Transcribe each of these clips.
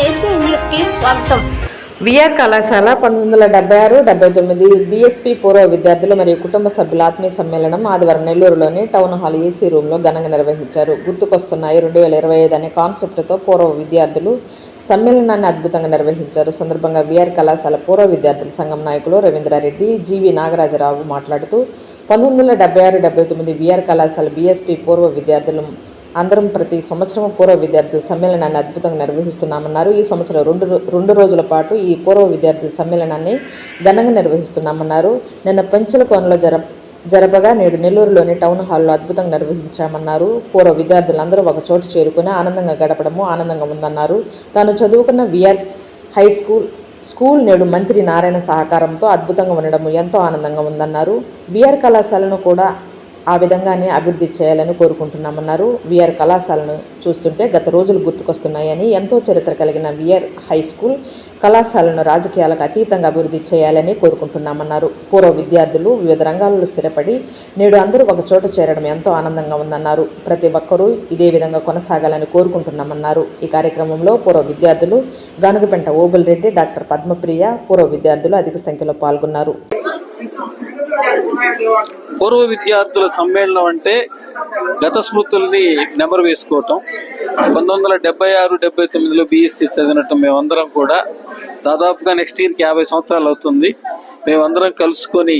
AC news కి స్వాగతం. VR కళాశాల 1976-79 బీఎస్పీ పూర్వ విద్యార్థులు మరియు కుటుంబ సభ్యుల ఆత్మీయ సమ్మేళనం ఆదివారం నెల్లూరులోని టౌన్ హాల్ ఏసీ రూమ్లో ఘనంగా నిర్వహించారు. గుర్తుకొస్తున్నాయి 2025 అనే కాన్సెప్ట్తో పూర్వ విద్యార్థులు సమ్మేళనాన్ని అద్భుతంగా నిర్వహించారు. సందర్భంగా విఆర్ కళాశాల పూర్వ విద్యార్థుల సంఘం నాయకులు రవీంద్రారెడ్డి, జీవి నాగరాజరావు మాట్లాడుతూ 1976-79 విఆర్ కళాశాల బీఎస్పీ పూర్వ విద్యార్థులు అందరం ప్రతి సంవత్సరం పూర్వ విద్యార్థుల సమ్మేళనాన్ని అద్భుతంగా నిర్వహిస్తున్నామన్నారు. ఈ సంవత్సరం రెండు రోజుల పాటు ఈ పూర్వ విద్యార్థుల సమ్మేళనాన్ని ఘనంగా నిర్వహిస్తున్నామన్నారు. నిన్న పెంచలకోనలో జరపగా నేడు నెల్లూరులోని టౌన్ హాల్లో అద్భుతంగా నిర్వహించామన్నారు. పూర్వ విద్యార్థులందరూ ఒక చోటు చేరుకుని ఆనందంగా గడపడము ఆనందంగా ఉందన్నారు. తాను చదువుకున్న విఆర్ హై స్కూల్ నేడు మంత్రి నారాయణ సహకారంతో అద్భుతంగా ఉండడం ఎంతో ఆనందంగా ఉందన్నారు. విఆర్ కళాశాలను కూడా ఆ విధంగానే అభివృద్ధి చేయాలని కోరుకుంటున్నామన్నారు. విఆర్ కళాశాలను చూస్తుంటే గత రోజులు గుర్తుకొస్తున్నాయని, ఎంతో చరిత్ర కలిగిన విఆర్ హై స్కూల్ కళాశాలను రాజకీయాలకు అతీతంగా అభివృద్ధి చేయాలని కోరుకుంటున్నామన్నారు. పూర్వ విద్యార్థులు వివిధ రంగాలలో స్థిరపడి నేడు అందరూ ఒక చోట చేరడం ఎంతో ఆనందంగా ఉందన్నారు. ప్రతి ఒక్కరూ ఇదే విధంగా కొనసాగాలని కోరుకుంటున్నామన్నారు. ఈ కార్యక్రమంలో పూర్వ విద్యార్థులు గానుగపెంట ఓబుల్ రెడ్డి, డాక్టర్ పద్మప్రియ, పూర్వ విద్యార్థులు అధిక సంఖ్యలో పాల్గొన్నారు. పూర్వ విద్యార్థుల సమ్మేళనం అంటే గత స్మృతుల్ని నెమరు వేసుకోవటం. 1976-79లో బీఎస్సీ చదివినట్టు మేమందరం కూడా దాదాపుగా నెక్స్ట్ ఇయర్కి 50 సంవత్సరాలు అవుతుంది. మేమందరం కలుసుకొని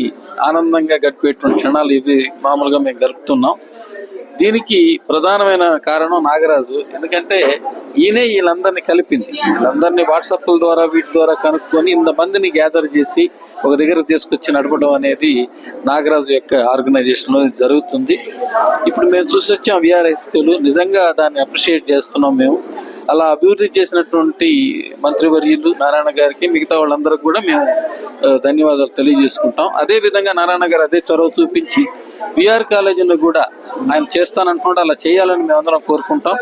ఆనందంగా గడిపేటువంటి క్షణాలు ఇవి మామూలుగా మేము గడుపుతున్నాం. దీనికి ప్రధానమైన కారణం నాగరాజు. ఎందుకంటే ఈయనే వీళ్ళందరినీ కలిపింది. వీళ్ళందరినీ వాట్సాప్ల ద్వారా వీటి ద్వారా కనుక్కొని ఇంతమందిని గ్యాదర్ చేసి ఒక దగ్గర తీసుకొచ్చి నడపడం అనేది నాగరాజు యొక్క ఆర్గనైజేషన్లో జరుగుతుంది. ఇప్పుడు మేము చూసి వచ్చాం విఆర్ హై స్కూల్, నిజంగా దాన్ని అప్రిషియేట్ చేస్తున్నాం మేము. అలా అభివృద్ధి చేసినటువంటి మంత్రివర్యులు నారాయణ గారికి, మిగతా వాళ్ళందరికీ కూడా మేము ధన్యవాదాలు తెలియజేసుకుంటాం. అదేవిధంగా నారాయణ గారు అదే చొరవ చూపించి విఆర్ కాలేజీని కూడా ఆయన చేస్తానంటున్నాడు, అలా చేయాలని మేమందరం కోరుకుంటాం.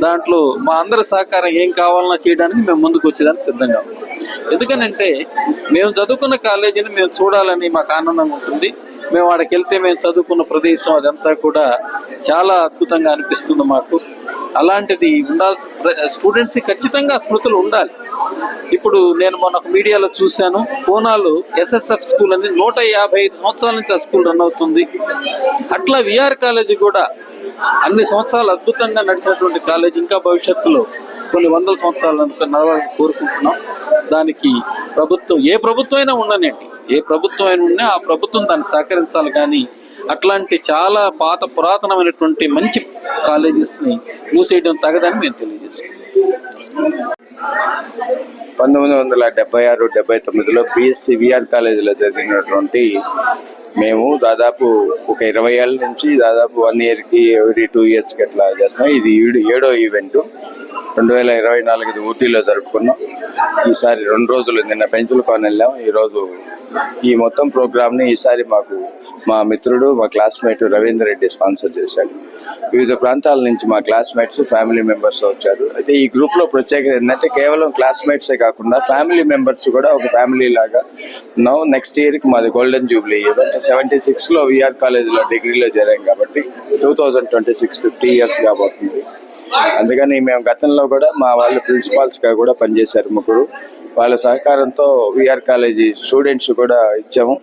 దాంట్లో మా అందరి సహకారం ఏం కావాలన్నా చేయడానికి మేము ముందుకు వచ్చేదానికి సిద్ధంగా ఉన్నాం. ఎందుకనంటే మేము చదువుకున్న కాలేజీని మేము చూడాలని మాకు ఆనందంగా ఉంటుంది. మేము వాడికి వెళ్తే మేము చదువుకున్న ప్రదేశం అదంతా కూడా చాలా అద్భుతంగా అనిపిస్తుంది మాకు. అలాంటిది ఉండాల్సి స్టూడెంట్స్కి ఖచ్చితంగా స్మృతులు ఉండాలి. ఇప్పుడు నేను మొన్న మీడియాలో చూశాను, పూనాలో ఎస్ఎస్ఎఫ్ స్కూల్ అని 155 సంవత్సరాల నుంచి ఆ స్కూల్ రన్ అవుతుంది. అట్లా విఆర్ కాలేజీ కూడా అన్ని సంవత్సరాలు అద్భుతంగా నడిచినటువంటి కాలేజీ ఇంకా భవిష్యత్తులో కొన్ని వందల సంవత్సరాలు నడవాలని కోరుకుంటున్నాం. దానికి ప్రభుత్వం ఏ ప్రభుత్వం అయినా ఉండనండి, ఏ ప్రభుత్వం అయినా ఉన్నా ఆ ప్రభుత్వం దాన్ని సహకరించాలి. కానీ అట్లాంటి చాలా పాత పురాతనమైనటువంటి మంచి కాలేజెస్ని మూసేయడం తగదని మేము తెలియజేస్తున్నాం. 1976-79లో బీఎస్సీ విఆర్ కాలేజీలో జరిగినటువంటి మేము దాదాపు ఒక 20 ఏళ్ళ నుంచి దాదాపు 1 ఇయర్కి ఎవ్రీ 2 ఇయర్స్కి అట్లా చేస్తున్నాం. ఇది 7వ ఈవెంటు. 2024 ఊటీలో జరుపుకున్నాం. ఈసారి 2 రోజులు, నిన్న పెంచలకోన వెళ్ళాం, ఈరోజు ఈ మొత్తం ప్రోగ్రామ్ని ఈసారి మాకు మా మిత్రుడు, మా క్లాస్మేట్ రవీంద్ర రెడ్డి స్పాన్సర్ చేశాడు. వివిధ ప్రాంతాల నుంచి మా క్లాస్మేట్స్, ఫ్యామిలీ మెంబర్స్ వచ్చారు. అయితే ఈ గ్రూప్లో ప్రత్యేకత ఏంటంటే కేవలం క్లాస్మేట్సే కాకుండా ఫ్యామిలీ మెంబర్స్ కూడా ఒక ఫ్యామిలీ లాగా ఉన్నాం. నెక్స్ట్ ఇయర్కి మాది గోల్డెన్ జూబ్లీ. 76లో విఆర్ కాలేజీలో డిగ్రీలో చేరాం కాబట్టి 2026 50 ఇయర్స్ కాబోతుంది. అందుకని మేము గతంలో కూడా మా వాళ్ళు ప్రిన్సిపాల్స్గా కూడా పనిచేశారు 3. వాళ్ళ సహకారంతో విఆర్ కాలేజీ స్టూడెంట్స్ కూడా ఇచ్చాము.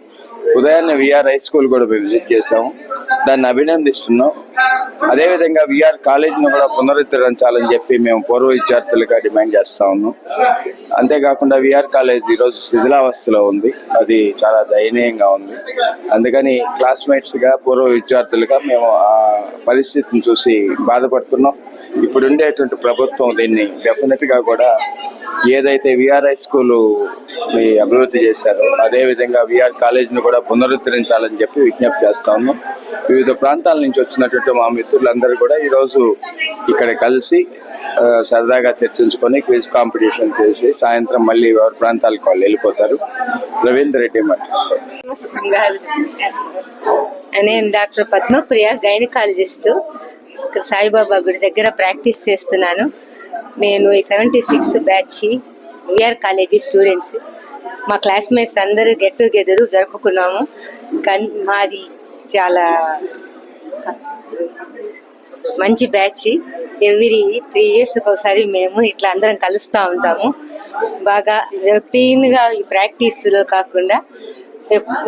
ఉదయాన్నే విఆర్ హై స్కూల్ కూడా మేము విజిట్ చేసాము, దాన్ని అభినందిస్తున్నాం. అదేవిధంగా విఆర్ కాలేజీని కూడా పునరుద్ధరించాలని చెప్పి మేము పూర్వ విద్యార్థులుగా డిమాండ్ చేస్తా ఉన్నాం. అంతేకాకుండా విఆర్ కాలేజ్ ఈరోజు శిథిలావస్థలో ఉంది, అది చాలా దయనీయంగా ఉంది. అందుకని క్లాస్మేట్స్గా, పూర్వ విద్యార్థులుగా మేము ఆ పరిస్థితిని చూసి బాధపడుతున్నాం. ఇప్పుడు ఉండేటువంటి ప్రభుత్వం దీన్ని డెఫినెట్గా కూడా ఏదైతే విఆర్ హై స్కూలు అభివృద్ధి చేశారో అదేవిధంగా విఆర్ కాలేజీని కూడా పునరుద్ధరించాలని చెప్పి విజ్ఞప్తి చేస్తా ఉన్నాం. వివిధ ప్రాంతాల నుంచి వచ్చినటువంటి మా మిత్రులందరూ కూడా ఈరోజు ఇక్కడ కలిసి సరదాగా చర్చించుకొని క్విజ్ కాంపిటీషన్ చేసి సాయంత్రం మళ్ళీ ఎవరి ప్రాంతాలకు వాళ్ళు వెళ్ళిపోతారు. రవీంద్ర రెడ్డి మాట్లాడతారు. నేను డాక్టర్ పద్మప్రియ, గైనకాలజిస్టు. ఇక్కడ సాయిబాబా గుడి దగ్గర ప్రాక్టీస్ చేస్తున్నాను. నేను ఈ 76 బ్యాచ్ విఆర్ కాలేజీ స్టూడెంట్స్. మా క్లాస్మేట్స్ అందరూ గెట్ టుగెదర్ జరుపుకున్నాము. మాది చాలా మంచి బ్యాచ్. ఎవ్రీ 3 years ఒకసారి మేము ఇట్లా అందరం కలుస్తూ ఉంటాము. బాగా రొటీన్గా ఈ ప్రాక్టీస్లో కాకుండా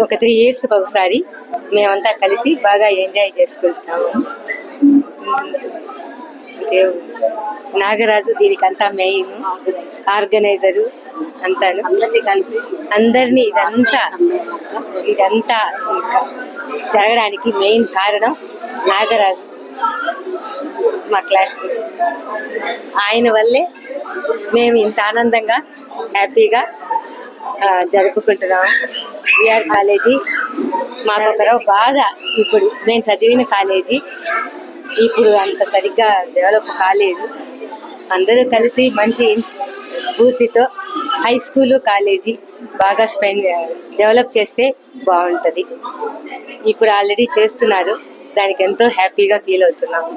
ఒక 3 years ఒకసారి మేమంతా కలిసి బాగా ఎంజాయ్ చేసుకుంటాము. నాగరాజు దీనికి అంతా మెయిన్ ఆర్గనైజరు అంతాను. అందరినీ ఇదంతా జరగడానికి మెయిన్ కారణం నాగరాజు, మా క్లాస్. ఆయన వల్లే మేము ఇంత ఆనందంగా హ్యాపీగా జరుపుకుంటున్నాం. విఆర్ కాలేజీ మాకు ఒక బాధ. ఇప్పుడు మేము చదివిన కాలేజీ ఇప్పుడు అంత సరిగ్గా డెవలప్ కాలేదు. అందరూ కలిసి మంచి స్ఫూర్తితో హై స్కూలు కాలేజీ బాగా డెవలప్ చేస్తే బాగుంటుంది. ఇప్పుడు ఆల్రెడీ చేస్తున్నారు, దానికి ఎంతో హ్యాపీగా ఫీల్ అవుతున్నాము.